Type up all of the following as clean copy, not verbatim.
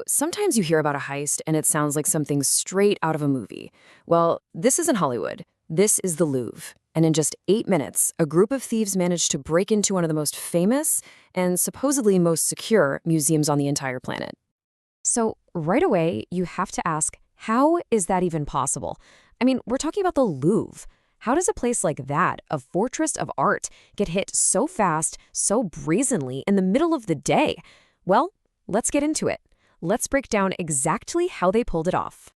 Sometimes you hear about a heist and it sounds like something straight out of a movie. Well, this isn't Hollywood. This is the Louvre. And in just 8 minutes, a group of thieves managed to break into one of the most famous and supposedly most secure museums on the entire planet. So, right away, you have to ask, how is that even possible? I mean, we're talking about the Louvre. How does a place like that, a fortress of art, get hit so fast, so brazenly in the middle of the day? Well, let's get into it. Let's break down exactly how they pulled it off.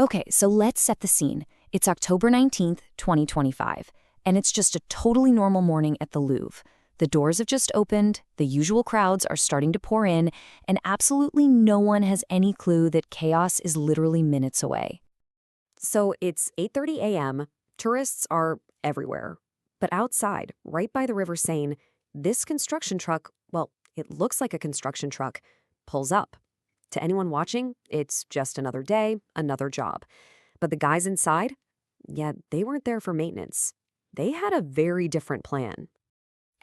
Okay, so let's set the scene. It's October 19th, 2025, and it's just a totally normal morning at the Louvre. The doors have just opened, the usual crowds are starting to pour in, and absolutely no one has any clue that chaos is literally minutes away. So it's 8:30 a.m., tourists are everywhere. But outside, right by the River Seine, this construction truck, well, it looks like a construction truck, pulls up. To anyone watching, it's just another day, another job. But the guys inside, yeah, they weren't there for maintenance. They had a very different plan.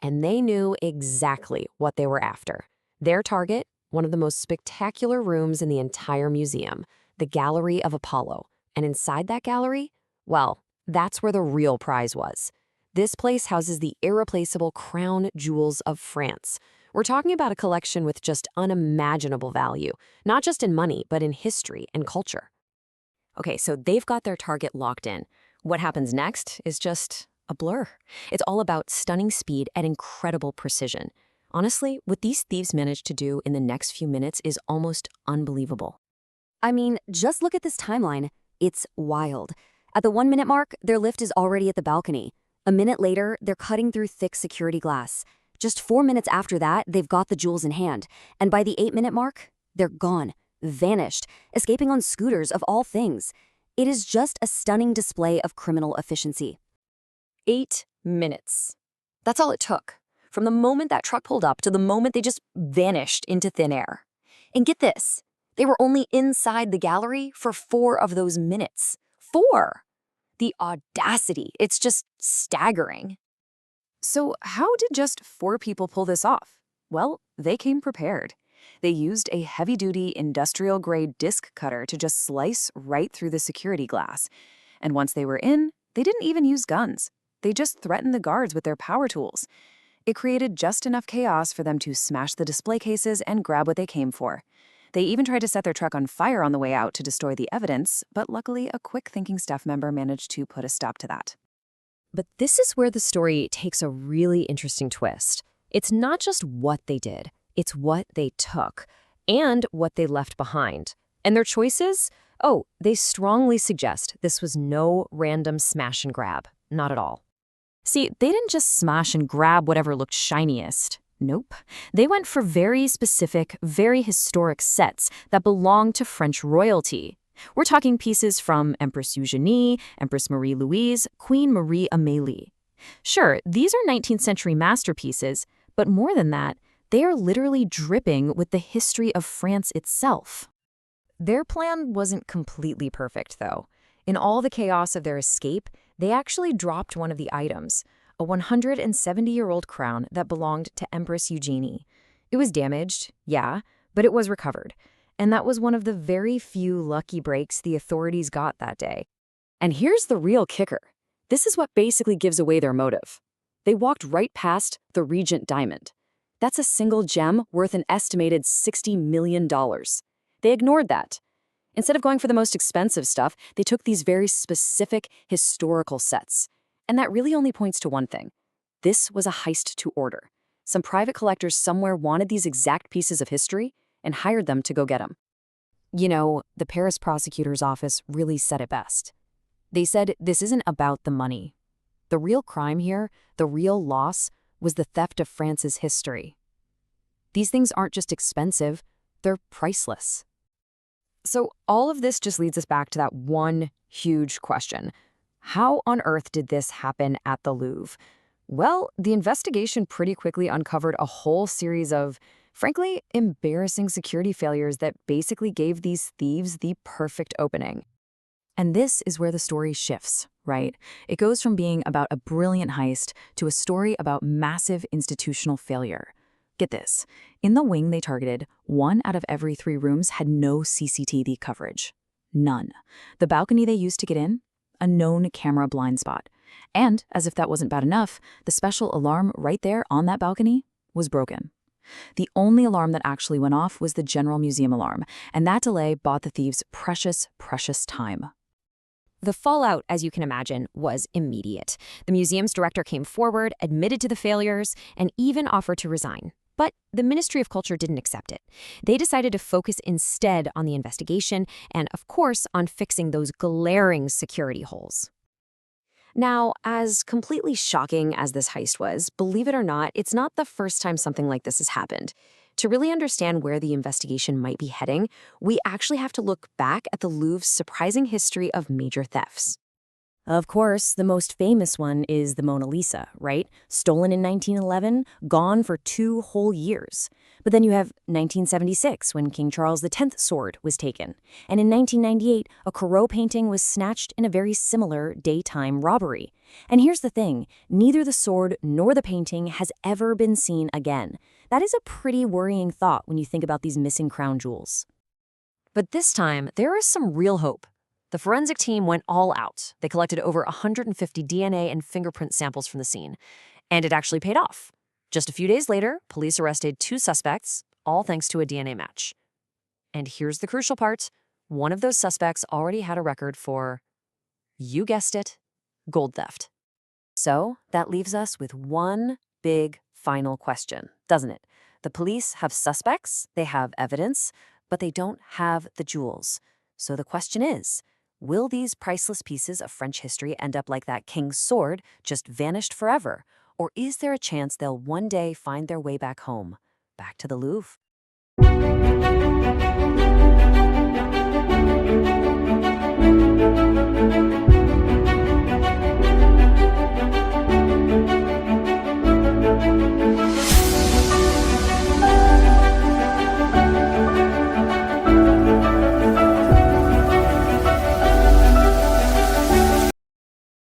And they knew exactly what they were after. Their target, one of the most spectacular rooms in the entire museum, the Gallery of Apollo. And inside that gallery, well, that's where the real prize was. This place houses the irreplaceable crown jewels of France. We're talking about a collection with just unimaginable value, not just in money, but in history and culture. Okay, so they've got their target locked in. What happens next is just a blur. It's all about stunning speed and incredible precision. Honestly, what these thieves managed to do in the next few minutes is almost unbelievable. I mean, just look at this timeline. It's wild. At the 1 minute mark, their lift is already at the balcony. A minute later, they're cutting through thick security glass. Just 4 minutes after that, they've got the jewels in hand. And by the 8 minute mark, they're gone, vanished, escaping on scooters of all things. It is just a stunning display of criminal efficiency. 8 minutes. That's all it took. From the moment that truck pulled up to the moment they just vanished into thin air. And get this, they were only inside the gallery for 4 of those minutes. 4! The audacity, it's just staggering. So how did just 4 people pull this off? Well, they came prepared. They used a heavy-duty industrial-grade disc cutter to just slice right through the security glass. And once they were in, they didn't even use guns. They just threatened the guards with their power tools. It created just enough chaos for them to smash the display cases and grab what they came for. They even tried to set their truck on fire on the way out to destroy the evidence, but luckily a quick-thinking staff member managed to put a stop to that. But this is where the story takes a really interesting twist. It's not just what they did, it's what they took and what they left behind. And their choices? Oh, they strongly suggest this was no random smash and grab. Not at all. See, they didn't just smash and grab whatever looked shiniest. Nope. They went for very specific, very historic sets that belonged to French royalty. We're talking pieces from Empress Eugenie, Empress Marie-Louise, Queen Marie-Amélie. Sure, these are 19th century masterpieces, but more than that, they are literally dripping with the history of France itself. Their plan wasn't completely perfect, though. In all the chaos of their escape, they actually dropped one of the items, a 170-year-old crown that belonged to Empress Eugenie. It was damaged, yeah, but it was recovered. And that was one of the very few lucky breaks the authorities got that day. And here's the real kicker. This is what basically gives away their motive. They walked right past the Regent diamond. That's a single gem worth an estimated $60 million. They ignored that. Instead of going for the most expensive stuff, they took these very specific historical sets. And that really only points to one thing. This was a heist to order. Some private collectors somewhere wanted these exact pieces of history and hired them to go get them. The Paris prosecutor's office really said it best. They said this isn't about the money. The real crime here, the real loss, was the theft of France's history. These things aren't just expensive, they're priceless. So all of this just leads us back to that one huge question. How on earth did this happen at the Louvre? Well, the investigation pretty quickly uncovered a whole series of, frankly, embarrassing security failures that basically gave these thieves the perfect opening. And this is where the story shifts, right? It goes from being about a brilliant heist to a story about massive institutional failure. Get this. In the wing they targeted, 1 out of every 3 rooms had no CCTV coverage. None. The balcony they used to get in? A known camera blind spot. And, as if that wasn't bad enough, the special alarm right there on that balcony was broken. The only alarm that actually went off was the General Museum alarm, and that delay bought the thieves precious, precious time. The fallout, as you can imagine, was immediate. The museum's director came forward, admitted to the failures, and even offered to resign. But the Ministry of Culture didn't accept it. They decided to focus instead on the investigation and, of course, on fixing those glaring security holes. Now, as completely shocking as this heist was, believe it or not, it's not the first time something like this has happened. To really understand where the investigation might be heading, we actually have to look back at the Louvre's surprising history of major thefts. Of course, the most famous one is the Mona Lisa, right? Stolen in 1911, gone for 2 whole years. But then you have 1976, when King Charles X's sword was taken. And in 1998, a Corot painting was snatched in a very similar daytime robbery. And here's the thing, neither the sword nor the painting has ever been seen again. That is a pretty worrying thought when you think about these missing crown jewels. But this time, there is some real hope. The forensic team went all out. They collected over 150 DNA and fingerprint samples from the scene. And it actually paid off. Just a few days later, police arrested 2 suspects, all thanks to a DNA match. And here's the crucial part. One of those suspects already had a record for, you guessed it, gold theft. So that leaves us with one big final question, doesn't it? The police have suspects, they have evidence, but they don't have the jewels. So the question is, will these priceless pieces of French history end up like that king's sword, just vanished forever? Or is there a chance they'll one day find their way back home, back to the Louvre?